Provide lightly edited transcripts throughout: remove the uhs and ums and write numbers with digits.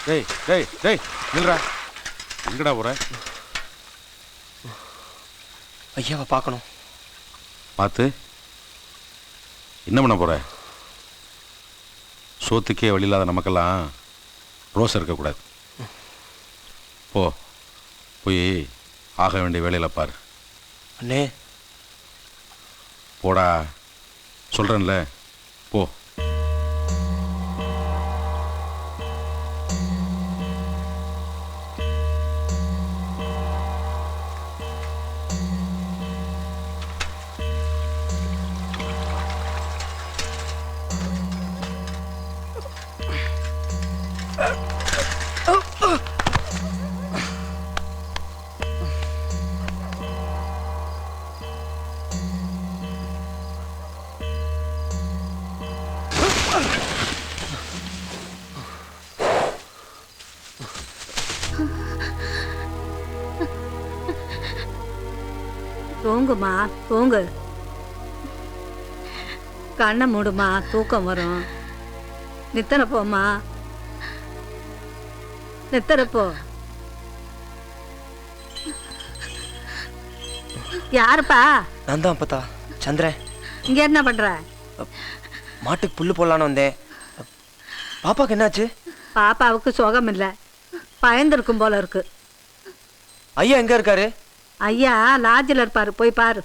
டேய் டேய் டேய் நில்றா. எங்கடா போற? ஐயாவை பார்க்கணும். பார்த்து என்ன பண்ண போற? சோத்துக்கே வழி இல்லாத நமக்கெல்லாம் ரோஸ் இருக்கக்கூடாது. போய் ஆக வேண்டிய வேலையில் பாரு. அண்ணே போடா, சொல்கிறேன்ல, போ. தூங்குமா, தூங்கு. கண்ணை மூடுமா, தூக்கம் வரும். நித்தன போமா, நித்தன போ. யாருப்பா? நான் தான் அப்பத்தா சந்திரன். இங்க என்ன பண்ற? மாட்டுக்கு புல்லு போடலான்னு வந்தேன். பாப்பாக்கு என்னாச்சு? பாப்பாவுக்கு சுகம் இல்லை, பயந்துருக்கும் போல இருக்கு. ஐயா எங்க இருக்காரு? ஐயா லாட்ஜில் இருப்பாரு, போய் பாரு.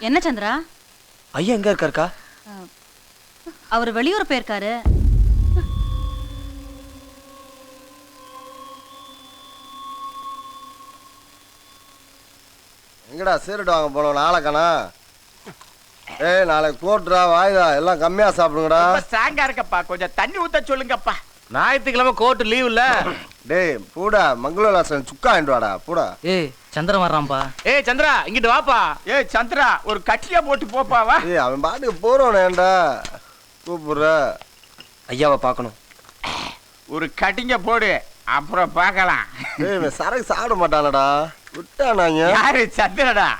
என்ன சந்திரா? ஐயா எங்க இருக்காருக்கா? அவர் வெளியூர் போயிருக்காரு. எங்கடா சீரட்டு வாங்க போனோம் நாளைக்கானா? ஏய் நாளைக்கு போட்டுறா வாயுதா, எல்லாம் கம்மியா சாப்பிடுங்கடா. சாங்கா இருக்கப்பா, கொஞ்சம் தண்ணி ஊத்த சொல்லுங்கப்பா. ஞாயிற்றுக்கிழமை கோர்ட்டு லீவ் இல்ல? டேய் பூடா, மங்களூர் சுக்கா வாடா பூடா. ஏய் சந்திரன் வர்றான்ப்பா. ஏய் சந்திரா இங்கிட்டு வாப்பா. ஏய் சந்திரா ஒரு கட்டியா போட்டு போப்பாவா. ஏய் அவன் பாட்டுக்கு போறவனேண்டா கூப்பிடுற. ஐயாவை பார்க்கணும். ஒரு கட்டிங்க போடு, அப்புறம் பார்க்கலாம். ஏய் இவன் சரக்கு சாப்பிட மாட்டானடா, விட்டானாங்க. யாரு? சந்திரடா.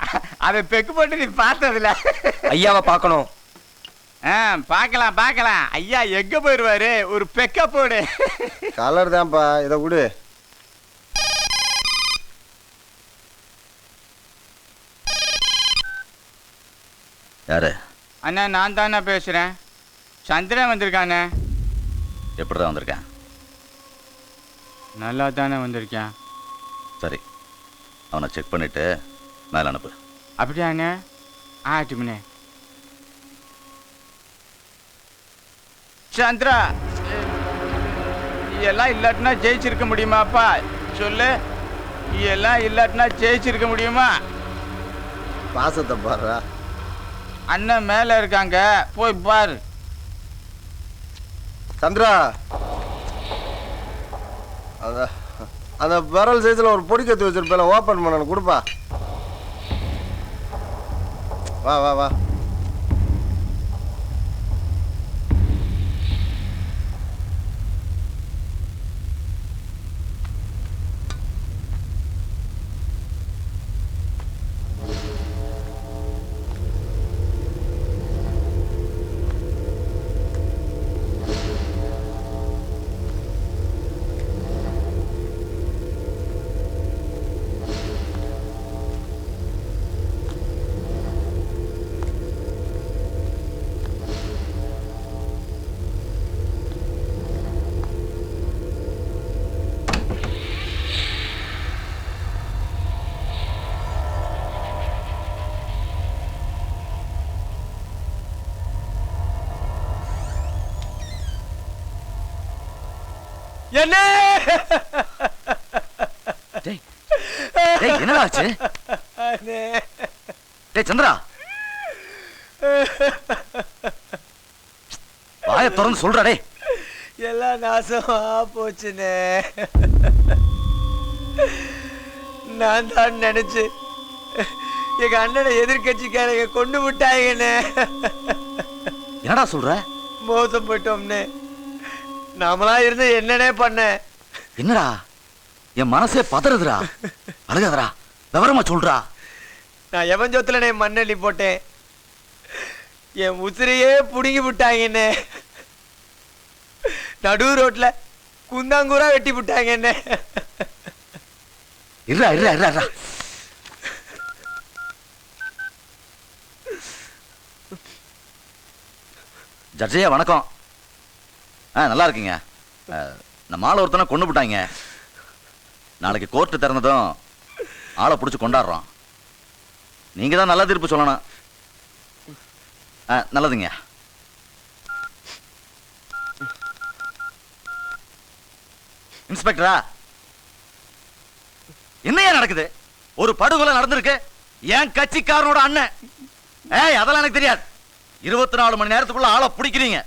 அதை பெக்கு போட்டு நீ பார்த்ததுல. ஐயாவை பார்க்கணும். பார்க்கலாம் பார்க்கலாம். ஐயா எங்க போயிருவாரு, ஒரு பெக்க போடு. கலர் தான்ப்பா, இதை கொடு. யாரு? அண்ணா நான் தானே பேசுறேன். சந்திரன் வந்திருக்கானே. எப்படிதான் வந்திருக்கேன்? நல்லா தானே வந்திருக்கேன். சரி, அவனை செக் பண்ணிட்டு மேலே அனுப்பு. அப்படியாண்ணே? ஆட்டுமண்ணே. சந்திரா எல்லாம் இல்லாட்டினா ஜெயிச்சிருக்க முடியுமாப்பா? சொல்லு, எல்லாம் இல்லாட்டினா ஜெயிச்சிருக்க முடியுமா? பாசத்தை பாடுறா. அண்ணன் மேல இருக்காங்க, போய் பாரு. சந்திரா அந்த விரல் சைஸ்ல ஒரு பொடி கத்தி வச்சிருப்பேன், ஓப்பன் பண்ணணும், கொடுப்பா. வா வா வா. என்ன என்னடா ஆச்சு? டேய் சந்திரா, வாயை திறந்து சொல்றா. டேய் எல்லாம் நாசமா போச்சுனே. நான் தான் நினைச்சு எங்க அண்ணனை எதிர்கட்சிக்காரங்க கொண்டு விட்டாங்கன்னு. என்னடா சொல்ற? மோசம் போயிட்டோம்னே. நாமளா இருந்து என்னனே பண்ண. என்னடா என் மனசே பதறுதுடா. அழுகாதடா, விவரமா சொல்றா. நான் எவன் சொத்துல மண்ணெல்லி போட்டேன். என் உசிரையே புடுங்கி விட்டாங்கண்ணே. நடு ரோட்ல குந்தாங்கூரா வெட்டி விட்டாங்க என்ன. இருடா இருடா இருடா இருடா. ஜட்ஜையா வணக்கம். நல்லா இருக்கீங்க. நம்ம ஆளை ஒருத்தனை கொண்டு விட்டாங்க. நாளைக்கு கோர்ட்டு திறந்ததும் ஆளை பிடிச்சி கொண்டாடுறோம். நீங்க தான் நல்ல தீர்ப்பு சொல்லணும். நல்லதுங்க. இன்ஸ்பெக்டரா, என்னையா நடக்குது? ஒரு படுகொலை நடந்திருக்கு. என் கட்சிக்காரனோட அண்ணன். அதெல்லாம் எனக்கு தெரியாது. 24 மணி நேரத்துக்குள்ள ஆளை பிடிக்கிறீங்க.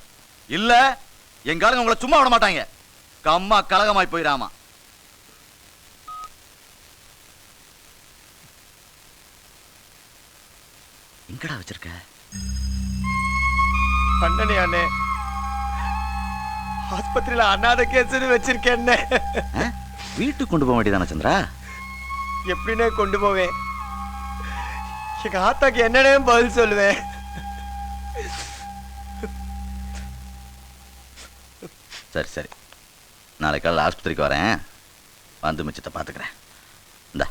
இல்ல எங்க ஆளுங்க உங்களை சும்மா விட மாட்டாங்க. கம்மா கலகமாய் போயிடாமா. எங்கடா வச்சிருக்க? அண்ணனே அண்ணே, ஆஸ்பத்திரியில அண்ணாத கேஸ்னு வச்சிருக்கேன். வீட்டுக்கு கொண்டு போக வேண்டியதானே சந்திரா? எப்படின்னே கொண்டு போவேன்? எங்க ஆத்தாக்கு என்னன்னே பதில் சொல்லுவேன்? சரி சரி, நாளைக்கு காலையில் ஆஸ்பத்திரிக்கு வரேன். வந்து மிச்சத்தை பார்த்துக்கிறேன். இந்தா.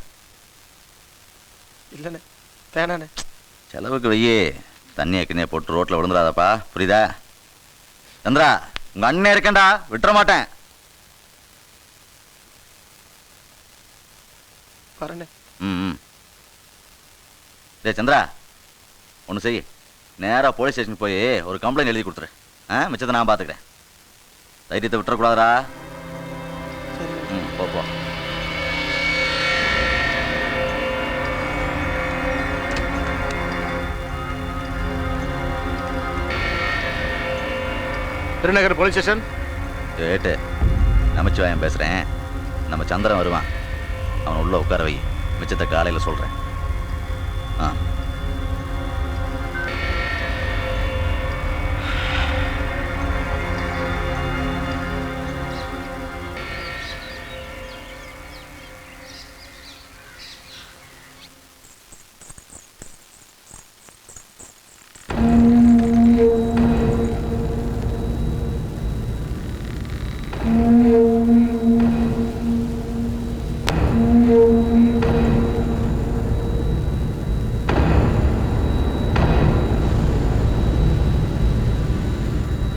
இல்லைண்ணே, வேணாண்ணே. செலவுக்கு வையே. தண்ணியை கிண்ணியை போட்டு ரோட்டில் விழுந்துடாதப்பா, புரியுதா? சந்திரா, உங்க அண்ணன் இருக்கேன்டா, விட்டுற மாட்டேன். வரண்ணே. ம். டேய் சந்திரா, ஒன்று செய். நேராக போலீஸ் ஸ்டேஷனுக்கு போய் ஒரு கம்ப்ளைண்ட் எழுதி கொடுத்துரு. மிச்சத்தை நான் பார்த்துக்கிறேன். தைரியத்தை விட்டுறக்கூடாதா? போ போ. Thirunagar police station. கேட்டு நமச்சிவாயம் பேசுகிறேன். நம்ம சந்திரன் வருவான். அவன் உள்ள உட்கார வை. மிச்சத்தை காலையில் சொல்கிறேன்.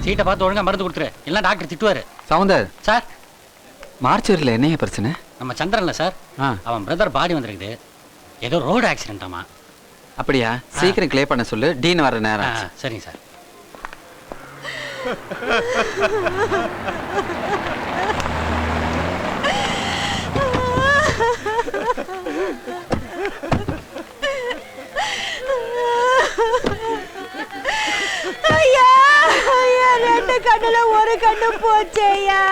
சீட்டை பார்த்து ஒழுங்கா மருந்து கொடுத்துரு, இல்லை டாக்டர் திட்டுவாரு. சவுந்தர் சார், மார்ச்சரியில் என்னைய பிரச்சனை? நம்ம சந்திரன்ல சார், அவன் பிரதர் பாடி வந்திருக்குது. ஏதோ ரோடு ஆக்சிடென்ட்டாமா. அப்படியா? சீக்கிரம் கிளியர் பண்ண சொல்லு. டீன் வர நேரம். சரிங்க சார். ஐயா, ஐயா, 2 கண்ணுல ஒரு கண்ணு போச்சேயா.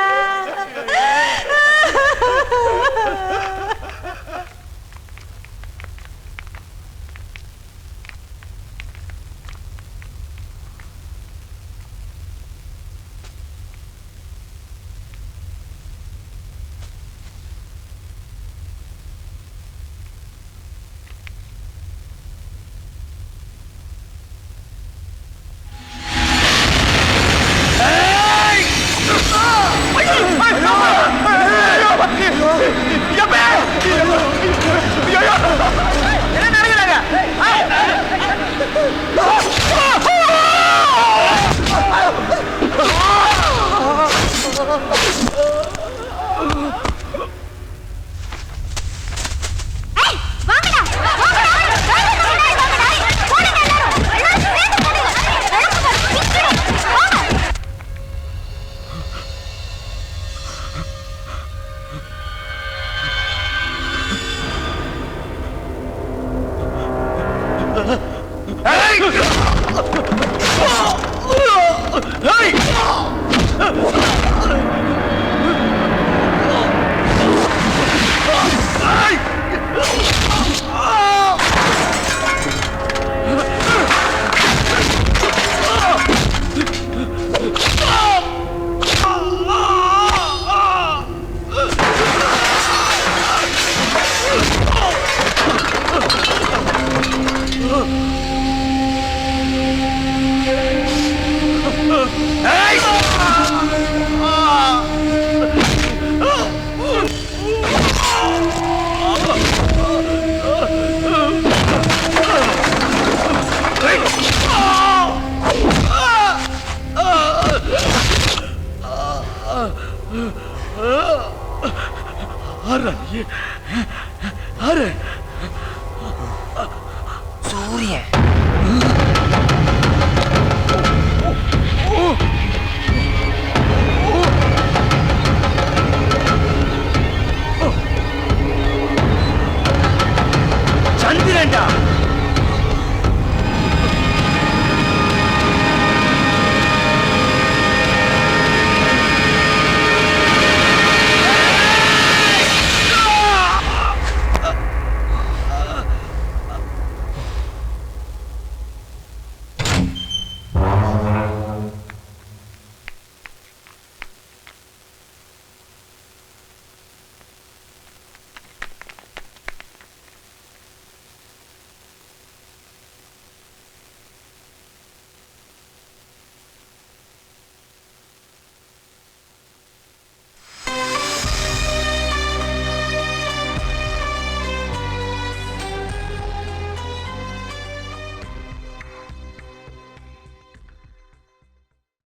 Get back! யாரா நீ